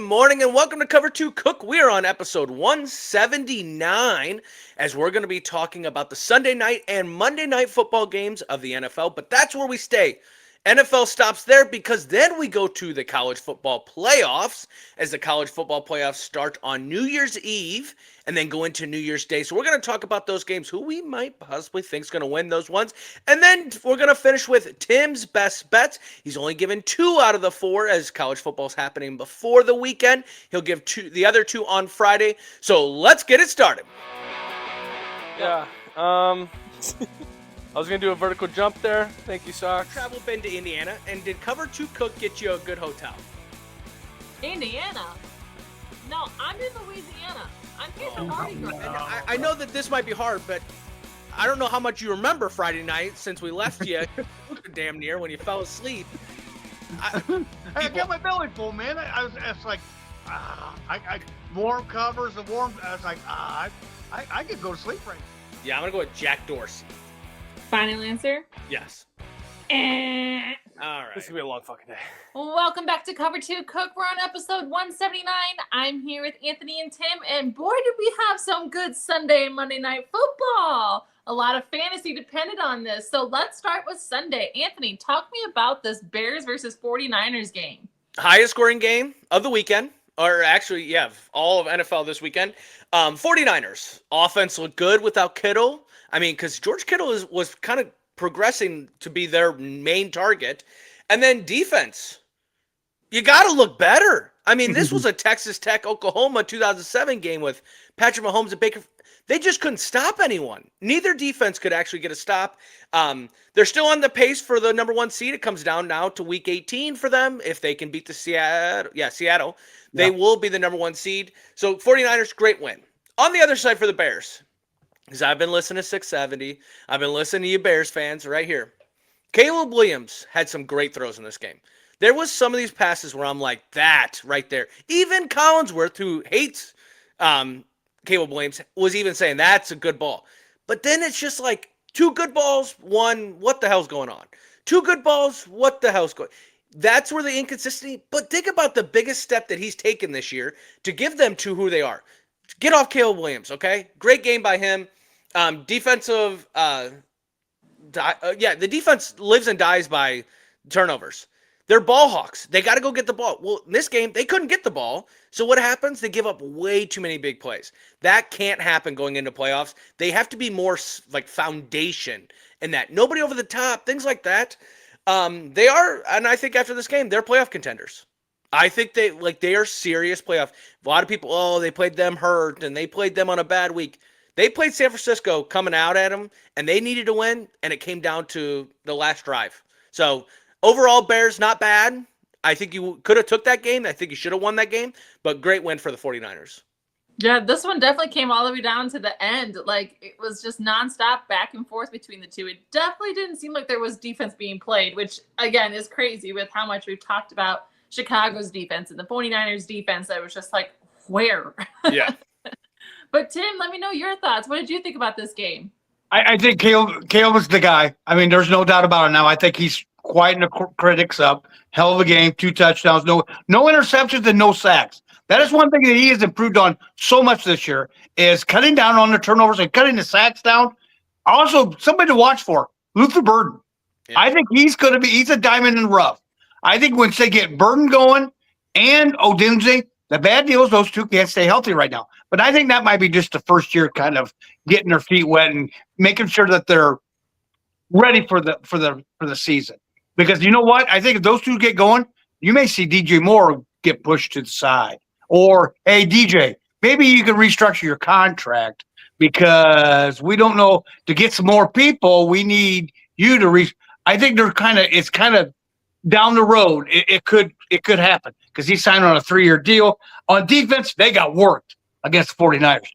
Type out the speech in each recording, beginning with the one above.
morning and welcome to Cover 2 Cook. We're on episode 179 as we're going to be talking about the Sunday night and Monday night football games of the NFL, but that's where we stay. NFL stops there because then we go to the college football playoffs as the college football playoffs start on New Year's Eve and then go into New Year's Day. So we're going to talk about those games, who we might possibly think is going to win those ones. And then we're going to finish with Tim's best bets. He's only given 2 out of the 4 as college football is happening before the weekend. He'll give the other 2 on Friday. So let's get it started. Yeah. I was going to do a vertical jump there. Thank you, Sox. Travel been to Indiana, and did Cover 2 Cook get you a good hotel? Indiana? No, I'm in Louisiana. I'm here for Mardi Gras. I know that this might be hard, but I don't know how much you remember Friday night since we left you damn near when you fell asleep. I got my belly full, man. I was like, I warm covers and warm. I was like, I could go to sleep right now. Yeah, I'm going to go with Jack Dorsey. Final answer? Yes. All right. This is going to be a long fucking day. Welcome back to Cover 2 Cook. We're on episode 179. I'm here with Anthony and Tim, and boy, did we have some good Sunday and Monday night football. A lot of fantasy depended on this. So let's start with Sunday. Anthony, talk me about this Bears versus 49ers game. Highest scoring game of the weekend. Or actually, yeah, all of NFL this weekend. 49ers. Offense looked good without Kittle. I mean, because George Kittle was kind of progressing to be their main target. And then defense. You got to look better. I mean, this was a Texas Tech, Oklahoma 2007 game with Patrick Mahomes and Baker. They just couldn't stop anyone. Neither defense could actually get a stop. They're still on the pace for the number 1 seed. It comes down now to week 18 for them. If they can beat the Seattle, they will be the number 1 seed. So 49ers, great win. On the other side for the Bears, because I've been listening to 670. I've been listening to you Bears fans right here. Caleb Williams had some great throws in this game. There was some of these passes where I'm like, that right there. Even Collinsworth, who hates Caleb Williams, was even saying that's a good ball. But then it's just like 2 good balls, 1, what the hell's going on? 2 good balls, what the hell's going on? That's where the inconsistency. But think about the biggest step that he's taken this year to give them to who they are. Get off Caleb Williams, okay? Great game by him. The defense lives and dies by turnovers. They're ball hawks. They got to go get the ball. Well, in this game, they couldn't get the ball. So what happens? They give up way too many big plays. That can't happen going into playoffs. They have to be more like foundation in that. Nobody over the top, things like that. They are, and I think after this game, they're playoff contenders. I think they are serious playoff. A lot of people, they played them hurt and they played them on a bad week. They played San Francisco coming out at them, and they needed to win, and it came down to the last drive. So overall, Bears, not bad. I think you could have took that game. I think you should have won that game, but great win for the 49ers. Yeah, this one definitely came all the way down to the end. Like, it was just nonstop back and forth between the two. It definitely didn't seem like there was defense being played, which, again, is crazy with how much we've talked about Chicago's defense and the 49ers defense. That was just like, where? Yeah. But, Tim, let me know your thoughts. What did you think about this game? I think Caleb is the guy. I mean, there's no doubt about it now. I think he's quieting the critics up. Hell of a game, 2 touchdowns, no interceptions and no sacks. That is one thing that he has improved on so much this year, is cutting down on the turnovers and cutting the sacks down. Also, somebody to watch for, Luther Burden. Yeah. I think he's a diamond in the rough. I think once they get Burden going and Odunze, the bad deal is those 2 can't stay healthy right now. But I think that might be just the first year kind of getting their feet wet and making sure that they're ready for the season. Because you know what? I think if those 2 get going, you may see DJ Moore get pushed to the side. Or, hey, DJ, maybe you can restructure your contract because we don't know, to get some more people, we need you to I think it's kind of down the road. It could happen because he signed on a 3-year deal. On defense, they got worked against the 49ers.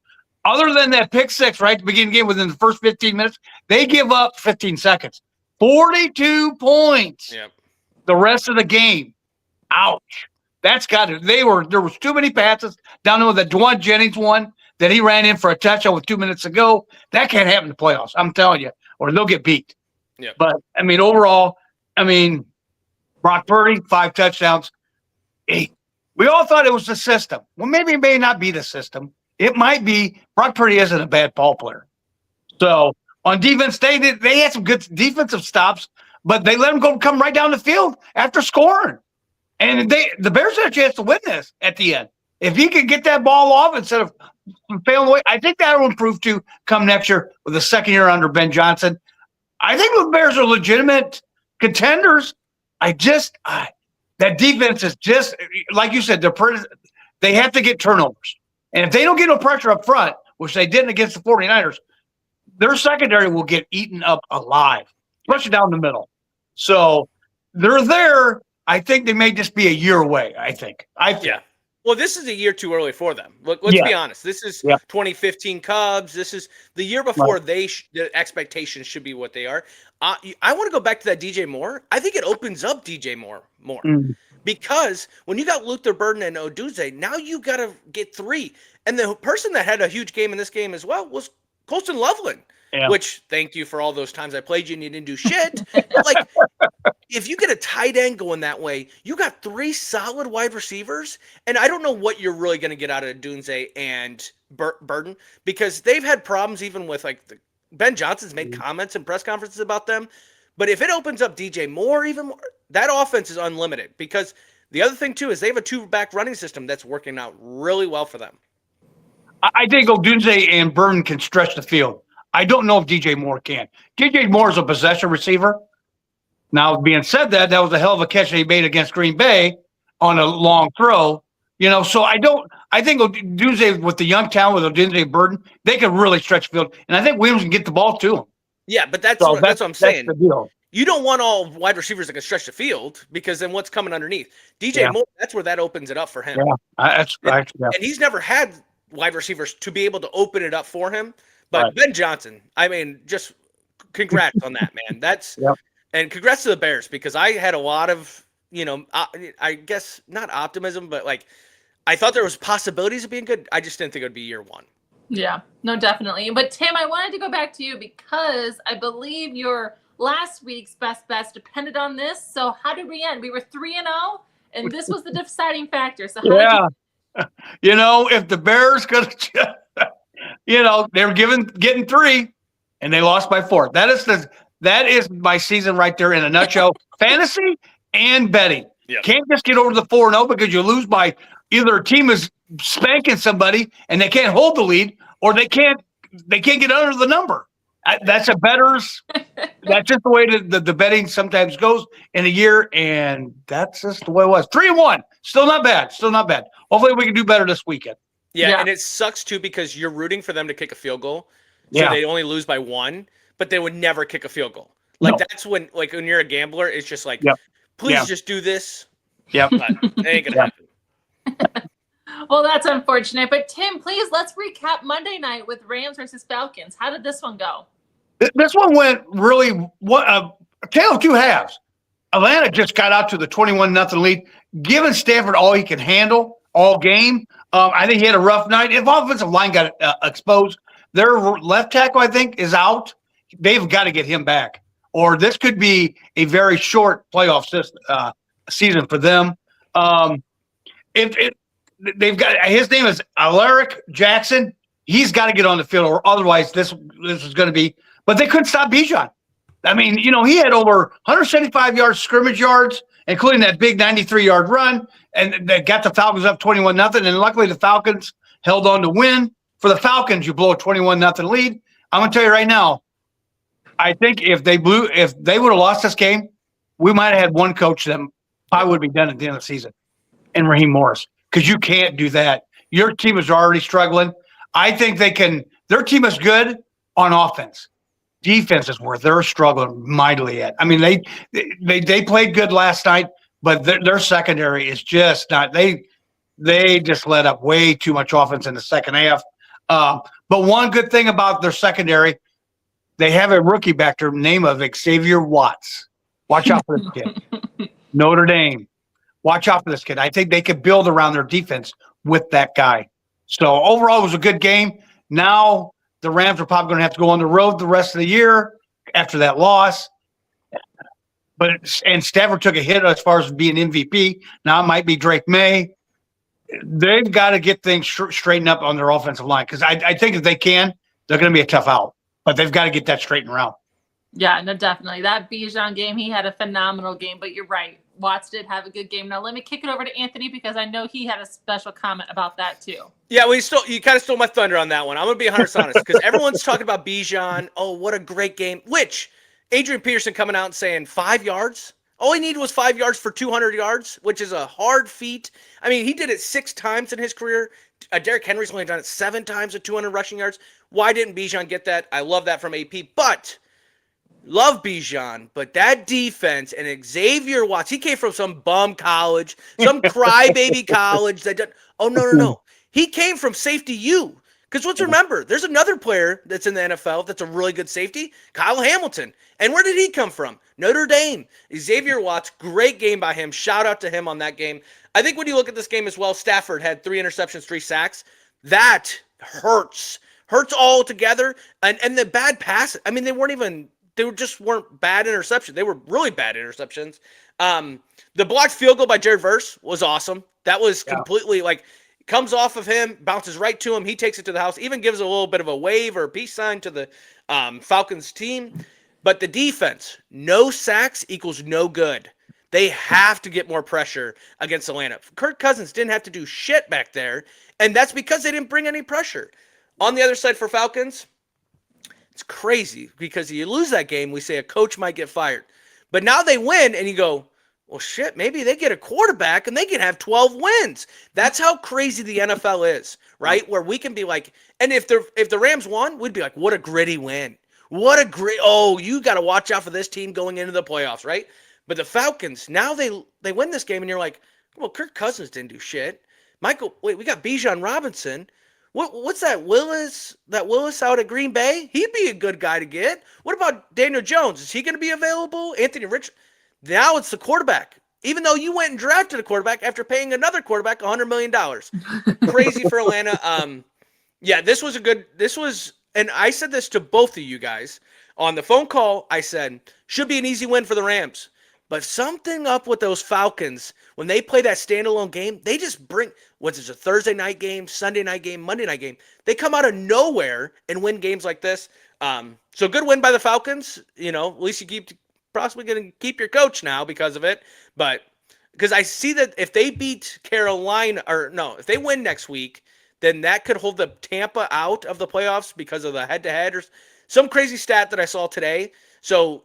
Other than that pick 6 right at the beginning of the game, within the first 15 minutes, they give up 15 seconds. 42 points. Yep. The rest of the game. Ouch. That's got it. There was too many passes down there. That Dwan Jennings one that he ran in for a touchdown with 2 minutes to go. That can't happen in the playoffs. I'm telling you, or they'll get beat. Yep. But I mean, overall, Brock Purdy, 5 touchdowns. We all thought it was the system. Well, maybe it may not be the system. It might be Brock Purdy isn't a bad ball player. So on defense, they had some good defensive stops, but they let him come right down the field after scoring. And the Bears had a chance to win this at the end. If he could get that ball off instead of failing away, I think that will improve too come next year with the second year under Ben Johnson. I think the Bears are legitimate contenders. That defense is just, like you said, they have to get turnovers. And if they don't get no pressure up front, which they didn't against the 49ers, their secondary will get eaten up alive, especially down the middle. So they're there. I think they may just be a year away, I think. Yeah. Well, this is a year too early for them. Let's be honest. This is 2015 Cubs. This is the year before the expectations should be what they are. I want to go back to that DJ Moore. I think it opens up DJ Moore more. Because when you got Luther Burden and Odunze, now you got to get 3. And the person that had a huge game in this game as well was Colston Loveland, which thank you for all those times I played you and you didn't do shit. But like, if you get a tight end going that way, you got 3 solid wide receivers. And I don't know what you're really going to get out of Odunze and Burden, because they've had problems even with like Ben Johnson's made comments and press conferences about them. But if it opens up DJ Moore even more, that offense is unlimited, because the other thing too is they have a 2-back running system that's working out really well for them. I think Odunze and Burton can stretch the field. I don't know if DJ Moore can. DJ Moore is a possession receiver. Now, being said that was a hell of a catch that he made against Green Bay on a long throw. So I think Odunze with the young talent with Odunze and Burton, they can really stretch the field. And I think Williams can get the ball to him. Yeah, but that's what I'm saying. That's the deal. You don't want all wide receivers that can stretch the field, because then what's coming underneath? DJ Moore, that's where that opens it up for him. Yeah, and he's never had wide receivers to be able to open it up for him. But Ben Johnson, I mean, just congrats on that, man. And congrats to the Bears, because I had a lot of, I guess not optimism, but like I thought there was possibilities of being good. I just didn't think it would be year 1. Yeah, no, definitely. But Tim, I wanted to go back to you because I believe your last week's best bets depended on this. So how did we end? We were 3-0, and this was the deciding factor. So how did if the Bears could, they were getting 3, and they lost by 4. That is my season right there in a nutshell. Fantasy and betting. Yep. Can't just get over the 4-0 because you lose by either a team is spanking somebody and they can't hold the lead, or they can't get under the number. That's a bettor's. That's just the way the betting sometimes goes in a year, and that's just the way it was. 3-1, still not bad. Hopefully, we can do better this weekend. Yeah, and it sucks too because you're rooting for them to kick a field goal, so they only lose by 1, but they would never kick a field goal. That's when you're a gambler, it's just like, please just do this. But it ain't gonna happen. Well, that's unfortunate. But Tim, please, let's recap Monday night with Rams versus Falcons. How did this one go? This one went really tale of 2 halves. Atlanta just got out to the 21-0 lead, giving Stafford all he can handle all game. I think he had a rough night. If offensive line got exposed, their left tackle, I think, is out. They've got to get him back, or this could be a very short playoff season for them. They've got, his name is Alaric Jackson. He's got to get on the field, or otherwise this is going to be. But they couldn't stop Bijan. I mean, he had over 175 yards scrimmage yards, including that big 93-yard run, and they got the Falcons up 21-0. And luckily, the Falcons held on to win. For the Falcons, you blow a 21-0 lead. I'm going to tell you right now, I think if they would have lost this game, we might have had one coach that probably would be done at the end of the season, and Raheem Morris, because you can't do that. Your team is already struggling. I think they can. Their team is good on offense. Defense is where they're struggling mightily at. I mean, they played good last night, but their secondary is just not. They just let up way too much offense in the second half. But one good thing about their secondary, they have a rookie back there, name of Xavier Watts. Watch out for this kid. Notre Dame. Watch out for this kid. I think they could build around their defense with that guy. So overall, it was a good game. Now the Rams are probably going to have to go on the road the rest of the year after that loss. And Stafford took a hit as far as being MVP. Now it might be Drake May. they've got to get things straightened up on their offensive line because I think if they can, they're going to be a tough out. But they've got to get that straightened around. Yeah, no, definitely. That Bijan game, he had a phenomenal game, but you're right. Watts did have a good game. Now let me kick it over to Anthony because I know he had a special comment about that too. Yeah, well, you kind of stole my thunder on that one. I'm going to be 100% honest because everyone's talking about Bijan. Oh, what a great game. Which Adrian Peterson coming out and saying 5 yards. All he needed was 5 yards for 200 yards, which is a hard feat. I mean, he did it 6 times in his career. Derrick Henry's only done it 7 times with 200 rushing yards. Why didn't Bijan get that? I love that from AP. But love Bijan, but that defense and Xavier Watts, he came from some bum college, some crybaby college that done, oh, no. He came from safety U. Because let's remember, there's another player that's in the NFL that's a really good safety, Kyle Hamilton. And where did he come from? Notre Dame. Xavier Watts, great game by him. Shout out to him on that game. I think when you look at this game as well, Stafford had 3 interceptions, 3 sacks. That hurts. Hurts all together. And the bad pass, I mean, they just weren't bad interceptions. They were really bad interceptions. The blocked field goal by Jared Verse was awesome. That was completely comes off of him, bounces right to him. He takes it to the house, even gives a little bit of a wave or a peace sign to the Falcons team. But the defense, no sacks equals no good. They have to get more pressure against Atlanta. Kirk Cousins didn't have to do shit back there, and that's because they didn't bring any pressure. On the other side for Falcons, it's crazy because you lose that game, we say a coach might get fired. But now they win, and you go, well, shit, maybe they get a quarterback and they can have 12 wins. That's how crazy the NFL is, right? Where we can be like, and if the Rams won, we'd be like, what a gritty win. You got to watch out for this team going into the playoffs, right? But the Falcons, now they win this game, and you're like, well, Kirk Cousins didn't do shit. We got Bijan Robinson. What's that Willis out at Green Bay? He'd be a good guy to get. What about Daniel Jones? Is he going to be available? Anthony Rich. Now it's the quarterback. Even though you went and drafted a quarterback after paying another quarterback $100 million. Crazy for Atlanta. This was, and I said this to both of you guys on the phone call. I said, should be an easy win for the Rams. But something up with those Falcons, when they play that standalone game, they just bring, what's this, a Thursday night game, Sunday night game, Monday night game. They come out of nowhere and win games like this. So good win by the Falcons. At least you possibly going to keep your coach now because of it. But because I see that if they beat Carolina, if they win next week, then that could hold the Tampa out of the playoffs because of the head-to-head or some crazy stat that I saw today. So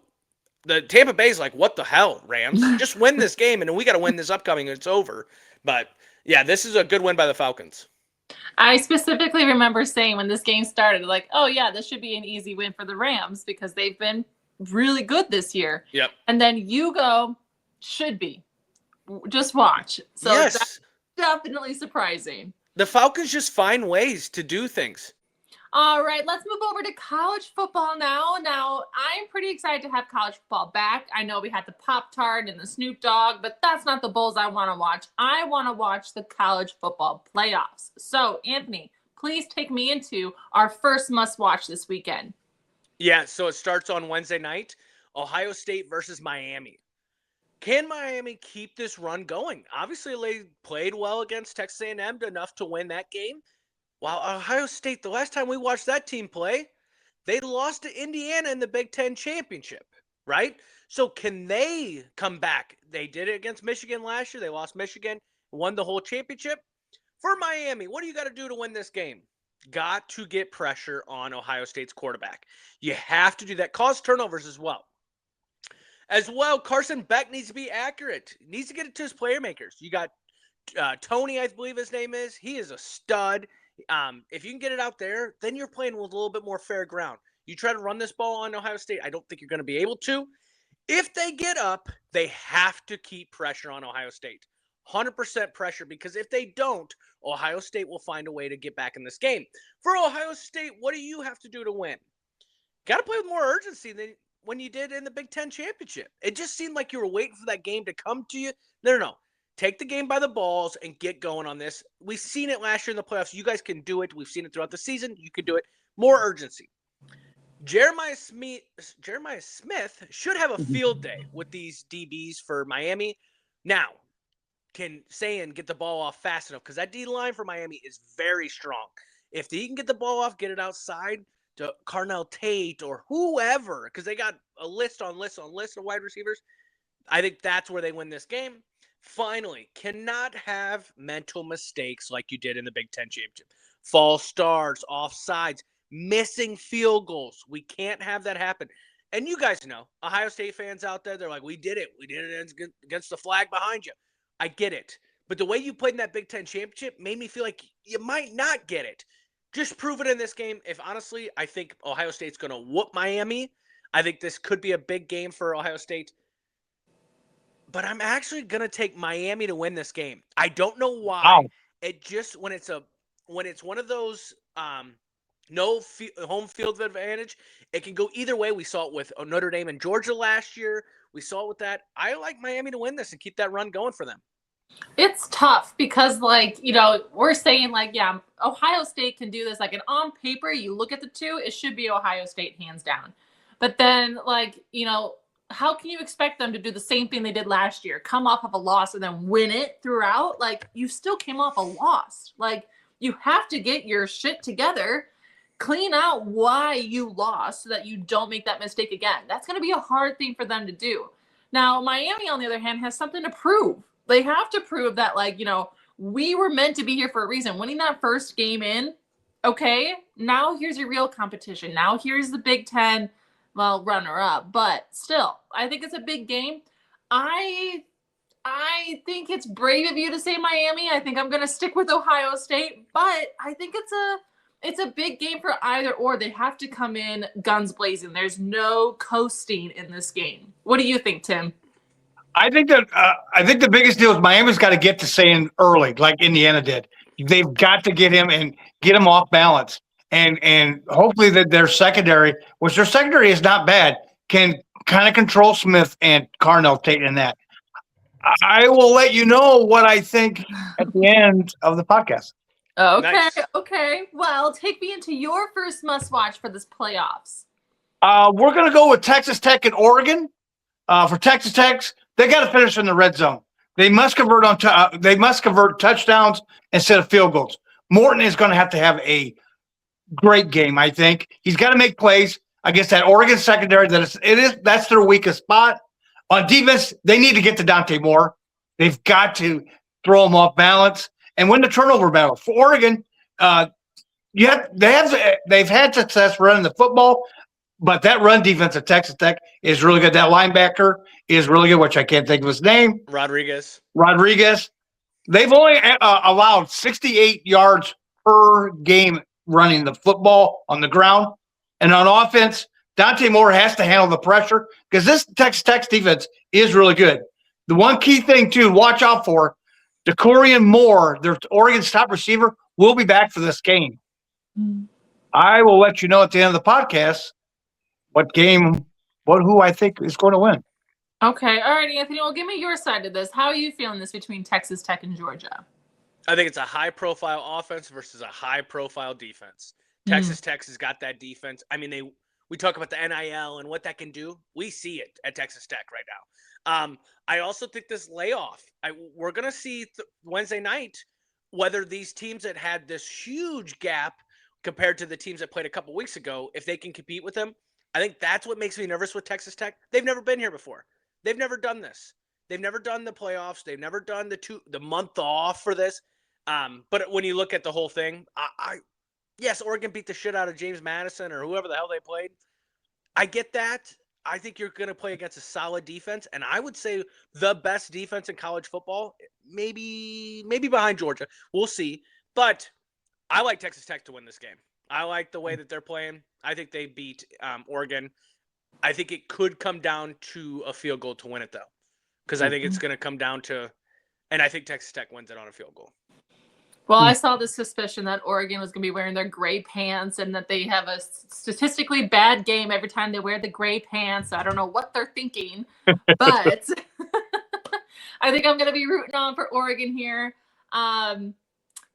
the Tampa Bay is like, what the hell, Rams? Just win this game, and then we got to win this upcoming, and it's over. But, yeah, this is a good win by the Falcons. I specifically remember saying when this game started, like, oh, yeah, this should be an easy win for the Rams because they've been really good this year. Yep. And then you go, should be. Just watch. So yes. That's definitely surprising. The Falcons just find ways to do things. All right, let's move over to college football now. Now, I'm pretty excited to have college football back. I know we had the Pop-Tart and the Snoop Dogg, but that's not the Bulls I want to watch. I want to watch the college football playoffs. So, Anthony, please take me into our first must-watch this weekend. Yeah, so it starts on Wednesday night, Ohio State versus Miami. Can Miami keep this run going? Obviously, they played well against Texas A&M enough to win that game. While Ohio State, the last time we watched that team play, they lost to Indiana in the Big Ten championship, right? So can they come back? They did it against Michigan last year. They lost Michigan, won the whole championship. For Miami, what do you got to do to win this game? Got to get pressure on Ohio State's quarterback. You have to do that. Cause turnovers as well. As well, Carson Beck needs to be accurate. He needs to get it to his playmakers. You got Tony, I believe his name is. He is a stud. If you can get it out there, then you're playing with a little bit more fair ground. You try to run this ball on Ohio State, I don't think you're going to be able to. If they get up, they have to keep pressure on Ohio State. 100% pressure, because if they don't, Ohio State will find a way to get back in this game. For Ohio State, what do you have to do to win? Got to play with more urgency than when you did in the Big Ten championship. It just seemed like you were waiting for that game to come to you. No. Take the game by the balls and get going on this. We've seen it last year in the playoffs. You guys can do it. We've seen it throughout the season. You can do it. More urgency. Jeremiah Smith should have a field day with these DBs for Miami. Now, can say and get the ball off fast enough, because that D line for Miami is very strong. If he can get the ball off, get it outside to Carnell Tate or whoever, because they got a list of wide receivers, I think that's where they win this game. Finally, cannot have mental mistakes like you did in the Big Ten Championship. False starts, offsides, missing field goals. We can't have that happen. And you guys know, Ohio State fans out there, they're like, we did it. We did it against the flag behind you. I get it. But the way you played in that Big Ten Championship made me feel like you might not get it. Just prove it in this game. If honestly, I think Ohio State's going to whoop Miami. I think this could be a big game for Ohio State. But I'm actually going to take Miami to win this game. I don't know why. Wow. It just, when it's one of those home field advantage, it can go either way. We saw it with Notre Dame and Georgia last year. We saw it with that. I like Miami to win this and keep that run going for them. It's tough because, like, we're saying, like, yeah, Ohio State can do this. Like, and on paper, you look at the two, it should be Ohio State hands down. But then, like, how can you expect them to do the same thing they did last year, come off of a loss and then win it throughout? Like, you still came off a loss. Like, you have to get your shit together, clean out why you lost so that you don't make that mistake again. That's going to be a hard thing for them to do. Now, Miami, on the other hand, has something to prove. They have to prove that, like, we were meant to be here for a reason. Winning that first game in, okay, now here's your real competition. Now here's the Big Ten, runner-up. But still, I think it's a big game. I think it's brave of you to say Miami. I think I'm going to stick with Ohio State. But I think it's a big game for either or. They have to come in guns blazing. There's no coasting in this game. What do you think, Tim? I think the biggest deal is Miami's got to get to saying early, like Indiana did. They've got to get him and get him off balance, and hopefully that their secondary, which their secondary is not bad, can kind of control Smith and Carnell Tate in that. I will let you know what I think at the end of the podcast. Okay, Nice. okay. Well, take me into your first must-watch for this playoffs. We're going to go with Texas Tech and Oregon. For Texas Tech, they got to finish in the red zone. They must convert touchdowns instead of field goals. Morton is going to have a great game. I think he's got to make plays against that Oregon secondary. That's their weakest spot. On defense, they need to get to Dante Moore. They've got to throw him off balance and win the turnover battle. For Oregon, they've had success running the football. But that run defense at Texas Tech is really good. That linebacker is really good, which I can't think of his name. Rodriguez. They've only allowed 68 yards per game running the football on the ground. And on offense, Dante Moore has to handle the pressure because this Texas Tech defense is really good. The one key thing, too, watch out for, DeCorian Moore, their Oregon's top receiver, will be back for this game. I will let you know at the end of the podcast who I think is going to win. Okay. All right, Anthony. Well, give me your side of this. How are you feeling this between Texas Tech and Georgia? I think it's a high-profile offense versus a high-profile defense. Texas Tech has got that defense. I mean, we talk about the NIL and what that can do. We see it at Texas Tech right now. I also think this layoff, we're going to see Wednesday night whether these teams that had this huge gap compared to the teams that played a couple weeks ago, if they can compete with them. I think that's what makes me nervous with Texas Tech. They've never been here before. They've never done this. They've never done the playoffs. They've never done the month off for this. But when you look at the whole thing, yes, Oregon beat the shit out of James Madison or whoever the hell they played. I get that. I think you're going to play against a solid defense, and I would say the best defense in college football, maybe behind Georgia. We'll see. But I like Texas Tech to win this game. I like the way that they're playing. I think they beat Oregon. I think it could come down to a field goal to win it, though, because I think it's going to come down to – and I think Texas Tech wins it on a field goal. Well, I saw the suspicion that Oregon was going to be wearing their gray pants and that they have a statistically bad game every time they wear the gray pants. I don't know what they're thinking, but I think I'm going to be rooting on for Oregon here.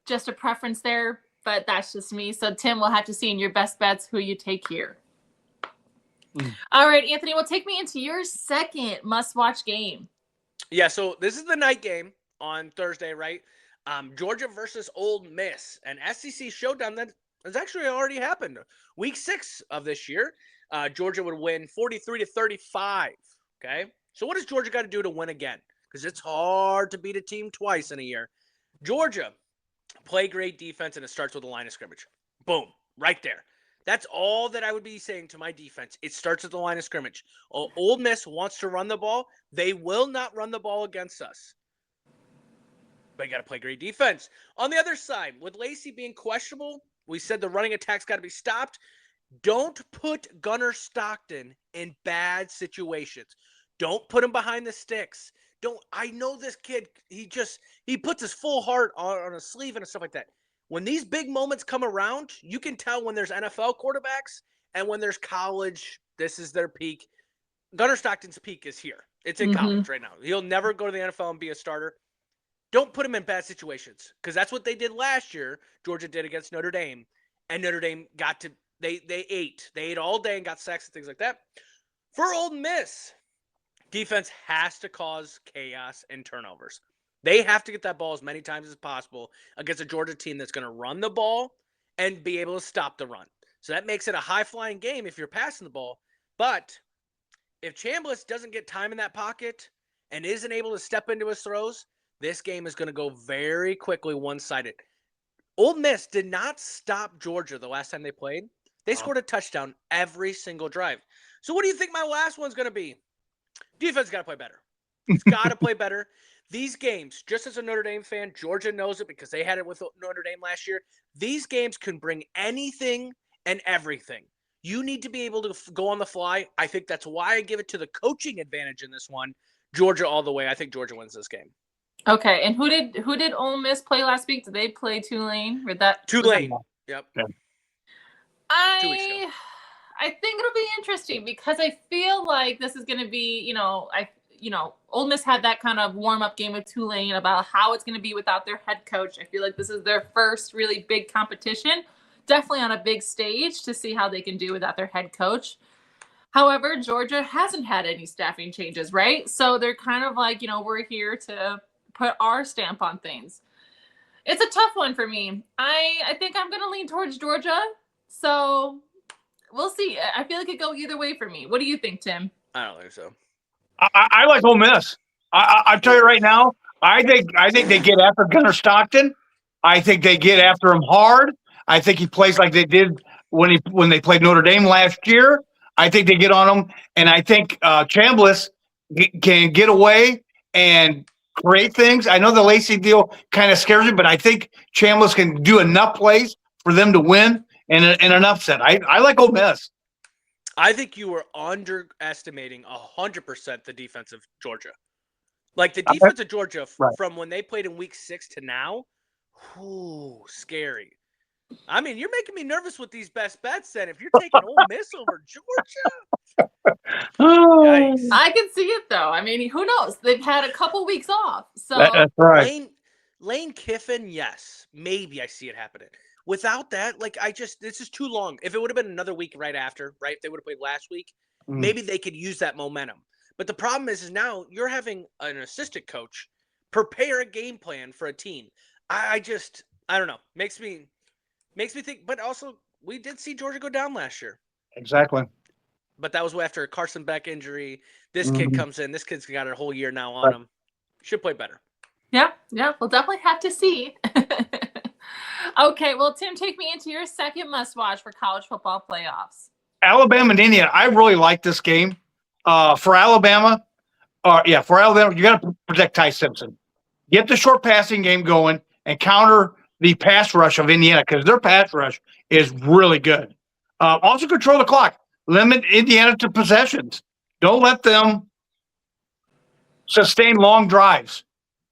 Just a preference there, but that's just me. So, Tim, we'll have to see in your best bets who you take here. All right, Anthony, well, take me into your second must-watch game. Yeah, so this is the night game on Thursday, right? Georgia versus Ole Miss, an SEC showdown that has actually already happened. Week 6 of this year, Georgia would win 43-35. Okay, so what does Georgia got to do to win again? Because it's hard to beat a team twice in a year. Georgia, play great defense, and it starts with the line of scrimmage. Boom, right there. That's all that I would be saying to my defense. It starts at the line of scrimmage. Ole Miss wants to run the ball. They will not run the ball against us. But you got to play great defense. On the other side, with Lacey being questionable, we said the running attack's got to be stopped. Don't put Gunnar Stockton in bad situations. Don't put him behind the sticks. I know this kid, he puts his full heart on his sleeve and stuff like that. When these big moments come around, you can tell when there's NFL quarterbacks and when there's college, this is their peak. Gunnar Stockton's peak is here. It's in college right now. He'll never go to the NFL and be a starter. Don't put him in bad situations, because that's what they did last year. Georgia did against Notre Dame, and Notre Dame they ate all day and got sacks and things like that. For Ole Miss, defense has to cause chaos and turnovers. They have to get that ball as many times as possible against a Georgia team that's going to run the ball and be able to stop the run. So that makes it a high-flying game if you're passing the ball. But if Chambliss doesn't get time in that pocket and isn't able to step into his throws, this game is going to go very quickly one-sided. Ole Miss did not stop Georgia the last time they played. They scored a touchdown every single drive. So what do you think my last one's going to be? Defense got to play better. It's got to play better. These games, just as a Notre Dame fan, Georgia knows it because they had it with Notre Dame last year. These games can bring anything and everything. You need to be able to go on the fly. I think that's why I give it to the coaching advantage in this one. Georgia all the way. I think Georgia wins this game. Okay, and who did Ole Miss play last week? Did they play Tulane? Or that Tulane. Yep. Yeah. 2 weeks ago. I think it'll be interesting because I feel like this is going to be, Ole Miss had that kind of warm-up game with Tulane about how it's going to be without their head coach. I feel like this is their first really big competition, definitely on a big stage to see how they can do without their head coach. However, Georgia hasn't had any staffing changes, right? So they're kind of like, we're here to put our stamp on things. It's a tough one for me. I think I'm going to lean towards Georgia. So we'll see. I feel like it could go either way for me. What do you think, Tim? I don't think so. I like Ole Miss. I tell you right now, I think they get after Gunnar Stockton. I think they get after him hard. I think he plays like they did when they played Notre Dame last year. I think they get on him, and I think Chambliss can get away and create things. I know the Lacey deal kind of scares me, but I think Chambliss can do enough plays for them to win in an upset. I like Ole Miss. I think you were underestimating 100% the defense of Georgia. Like the defense of Georgia from when they played in week 6 to now, scary. I mean, you're making me nervous with these best bets then. If you're taking Ole Miss over Georgia. Yikes. I can see it, though. I mean, who knows? They've had a couple weeks off. So That's right. Lane Kiffin, yes. Maybe I see it happening. Without that, this is too long. If it would have been another week right after, right? If they would have played last week, maybe they could use that momentum. But the problem is now you're having an assistant coach prepare a game plan for a team. I don't know. Makes me think. But also, we did see Georgia go down last year. Exactly. But that was after a Carson Beck injury. This kid comes in. This kid's got a whole year now on him. Should play better. Yeah. We'll definitely have to see. Okay, well, Tim, take me into your second must-watch for college football playoffs. Alabama and Indiana. I really like this game. For Alabama, you got to protect Ty Simpson. Get the short passing game going and counter the pass rush of Indiana because their pass rush is really good. Also control the clock. Limit Indiana to possessions. Don't let them sustain long drives.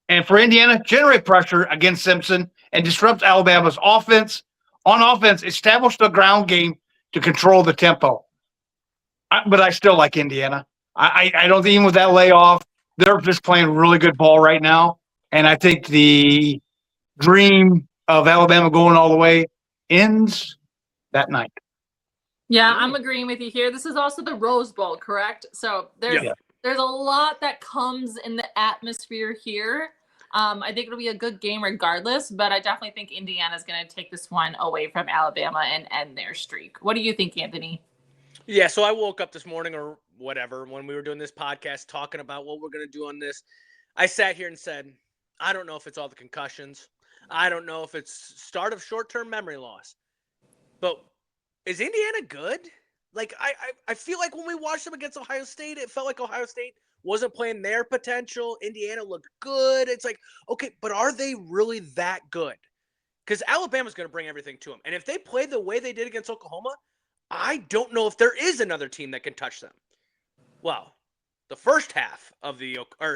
And for Indiana, generate pressure against Simpson and disrupt Alabama's offense. On offense, establish the ground game to control the tempo. But I still like Indiana. I don't think even with that layoff, they're just playing really good ball right now. And I think the dream of Alabama going all the way ends that night. Yeah, I'm agreeing with you here. This is also the Rose Bowl, correct? So there's a lot that comes in the atmosphere here. I think it'll be a good game regardless, but I definitely think Indiana's going to take this one away from Alabama and end their streak. What do you think, Anthony? Yeah, so I woke up this morning or whatever when we were doing this podcast talking about what we're going to do on this. I sat here and said, I don't know if it's all the concussions. I don't know if it's start of short-term memory loss. But is Indiana good? Like, I feel like when we watched them against Ohio State, it felt like Ohio State wasn't playing their potential. Indiana looked good. It's like, okay, but are they really that good? Because Alabama's going to bring everything to them. And if they play the way they did against Oklahoma, I don't know if there is another team that can touch them. Well, the first half of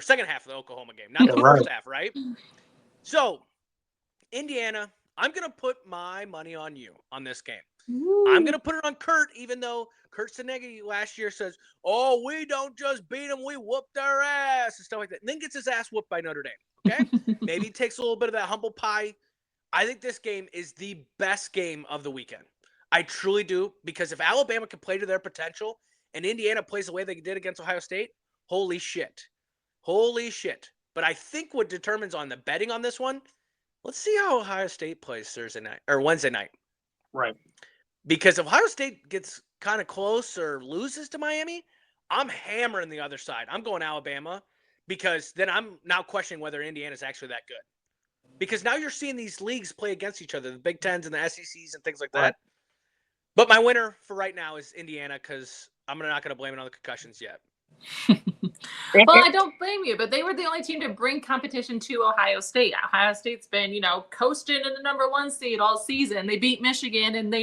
second half of the Oklahoma game, not the first half, right? So, Indiana, I'm going to put my money on you on this game. Ooh. I'm going to put it on Kurt, even though Kurt Senegi last year says, oh, we don't just beat them, we whoop their ass and stuff like that. And then gets his ass whooped by Notre Dame, okay? Maybe he takes a little bit of that humble pie. I think this game is the best game of the weekend. I truly do, because if Alabama can play to their potential and Indiana plays the way they did against Ohio State, holy shit. Holy shit. But I think what determines on the betting on this one, let's see how Ohio State plays Thursday night or Wednesday night. Right. Because if Ohio State gets kind of close or loses to Miami, I'm hammering the other side. I'm going Alabama, because then I'm now questioning whether Indiana is actually that good. Because now you're seeing these leagues play against each other, the Big Tens and the SECs and things like that. Right. But my winner for right now is Indiana, because I'm not going to blame it on the concussions yet. Well, I don't blame you, but they were the only team to bring competition to Ohio State. Ohio State's been, coasting in the number 1 seed all season. They beat Michigan and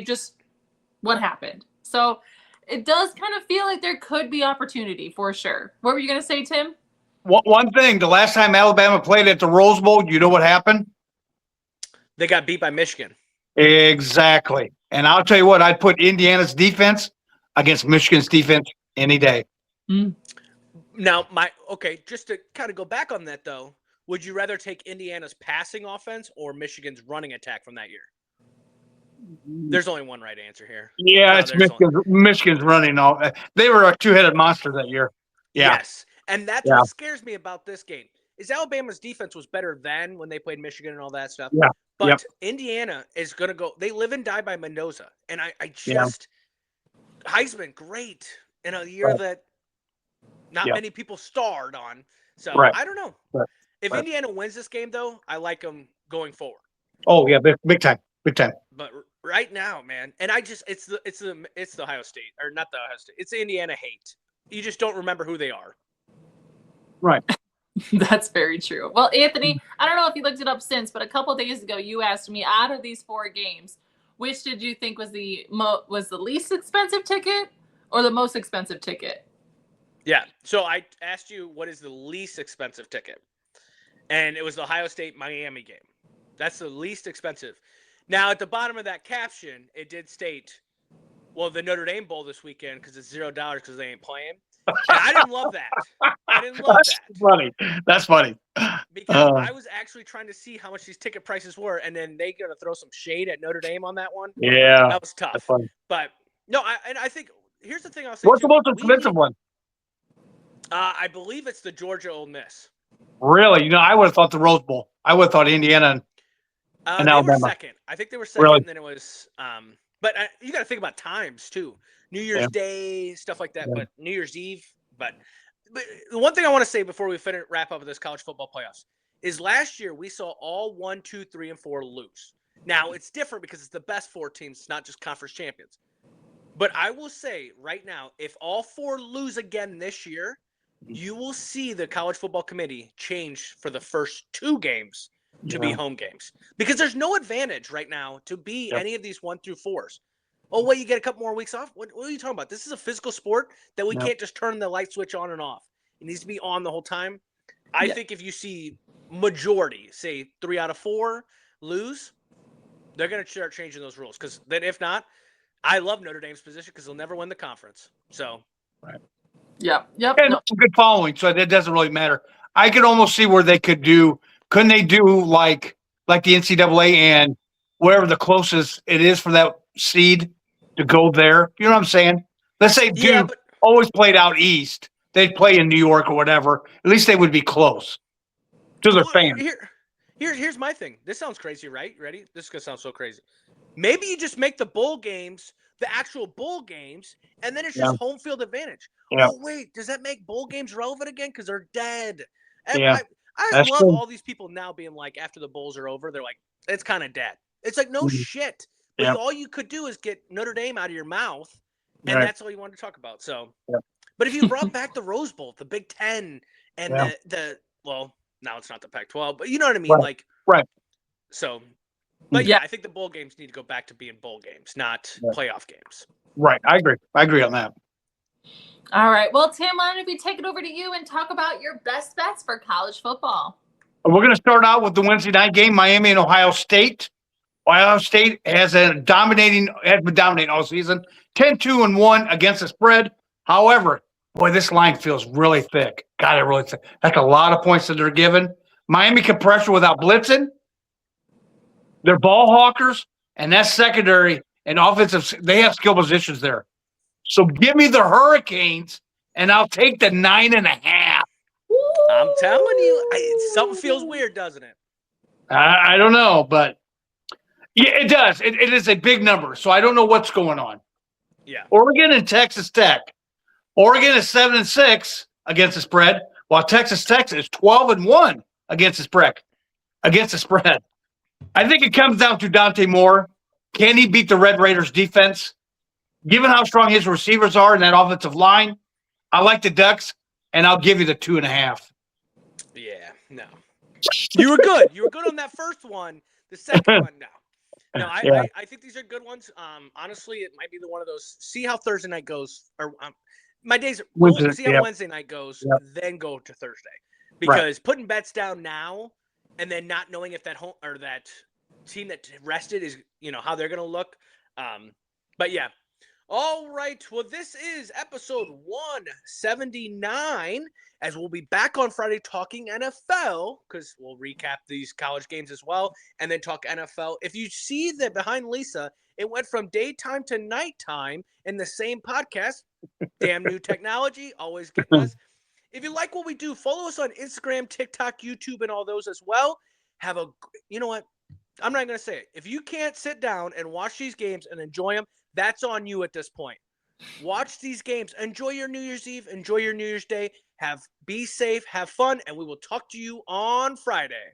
what happened? So it does kind of feel like there could be opportunity for sure. What were you going to say, Tim? One thing, the last time Alabama played at the Rose Bowl, you know what happened? They got beat by Michigan. Exactly. And I'll tell you what, I'd put Indiana's defense against Michigan's defense any day. Now, just to kind of go back on that, though, would you rather take Indiana's passing offense or Michigan's running attack from that year? There's only one right answer here. Yeah, it's Michigan's running all. They were a two-headed monster that year. Yeah. Yes, and that's what scares me about this game. Is Alabama's defense was better then when they played Michigan and all that stuff. Yeah. But Indiana is going to go. They live and die by Mendoza, and I just Heisman great in a year that not many people starred on. So I don't know. If Indiana wins this game, though, I like them going forward. Oh yeah, big time. But right now, man, and it's the Ohio State, or not the Ohio State. It's the Indiana hate. You just don't remember who they are. Right. That's very true. Well, Anthony, I don't know if you looked it up since, but a couple of days ago, you asked me, out of these 4 games, which did you think was the least expensive ticket or the most expensive ticket? Yeah. So I asked you, what is the least expensive ticket? And it was the Ohio State-Miami game. That's the least expensive. Now, at the bottom of that caption, it did state, well, the Notre Dame Bowl this weekend, because it's $0 because they ain't playing. And I didn't love that. That's funny. Because I was actually trying to see how much these ticket prices were, and then they going to throw some shade at Notre Dame on that one. Yeah. That was tough. But, no, I think, here's the thing I'll say. What's the most expensive one? I believe it's the Georgia Ole Miss. Really? I would have thought the Rose Bowl. I would have thought Indiana and they Alabama. were second. I think they were second, and then it was but you got to think about times too. New Year's Day, stuff like that, but New Year's Eve. But the one thing I want to say before we wrap up with this college football playoffs is last year we saw all 1, 2, 3, and 4 lose. Now it's different because it's the best 4 teams, it's not just conference champions. But I will say right now, if all 4 lose again this year, you will see the college football committee change for the first 2 games to be home games, because there's no advantage right now to be any of these 1 through 4s. Oh, wait, you get a couple more weeks off? What are you talking about? This is a physical sport that we can't just turn the light switch on and off. It needs to be on the whole time. I think if you see majority, say 3 out of 4 lose, they're going to start changing those rules. Because then if not, I love Notre Dame's position because they'll never win the conference. So, Yep. And it's a good following, so it doesn't really matter. I could almost see where they could do. Couldn't they do like the NCAA and wherever the closest it is for that seed to go there? You know what I'm saying? Let's say Duke always played out east. They'd play in New York or whatever. At least they would be close. to their Well, fans. Here's my thing. This sounds crazy, right? Ready? This is gonna sound so crazy. Maybe you just make the bowl games the actual bowl games, and then it's Yeah, just home field advantage. yeah, Oh wait, does that make bowl games relevant again? Because they're dead. yeah. I That's love true. all these people now being like, after the bowls are over, they're like, it's kind of dead. It's like, no Mhm. shit. But Yeah, all you could do is get Notre Dame out of your mouth, and right. that's all you wanted to talk about. So, Yeah, but if you brought back the Rose Bowl, the Big Ten, and yeah. the well, now it's not the Pac-12, but you know what I mean, Right, like right. so. But Mhm. yeah, Yeah. I think the bowl games need to go back to being bowl games, not Yeah. playoff games. Right. I agree. I agree on that. All right. Well, Tim, why don't we take it over to you and talk about your best bets for college football? We're going to start out with the Wednesday night game, Miami and Ohio State. Ohio State has been dominating all season, 10-2-1 against the spread. However, boy, this line feels really thick. God, it really thick. That's a lot of points that they're given. Miami can pressure without blitzing. They're ball hawkers, and that's secondary and offensive. They have skill positions there. So give me the Hurricanes, and I'll take the 9.5. I'm telling you, something feels weird, doesn't it? I don't know, but yeah, it does. It is a big number, so I don't know what's going on. Yeah. Oregon and Texas Tech. Oregon is 7-6 against the spread, while Texas Tech is 12-1 against the spread. I think it comes down to Dante Moore. Can he beat the Red Raiders defense? Given how strong his receivers are in that offensive line, I like the Ducks, and I'll give you the 2.5. Yeah. No. You were good. You were good on that first one. The second one, no. No, Yeah. I think these are good ones. Honestly, it might be one of those. See how Thursday night goes, or my days. We'll see how Yeah. Wednesday night goes, Yeah. then go to Thursday. Right. Because putting bets down now and then not knowing if that home or that team that rested is, how they're gonna look. But yeah. All right. Well, this is episode 179, as we'll be back on Friday talking NFL, because we'll recap these college games as well, and then talk NFL. If you see that behind Lisa, it went from daytime to nighttime in the same podcast. Damn new technology, always getting us. If you like what we do, follow us on Instagram, TikTok, YouTube, and all those as well. You know what? I'm not going to say it. If you can't sit down and watch these games and enjoy them, that's on you at this point. Watch these games. Enjoy your New Year's Eve. Enjoy your New Year's Day. Be safe. Have fun. And we will talk to you on Friday.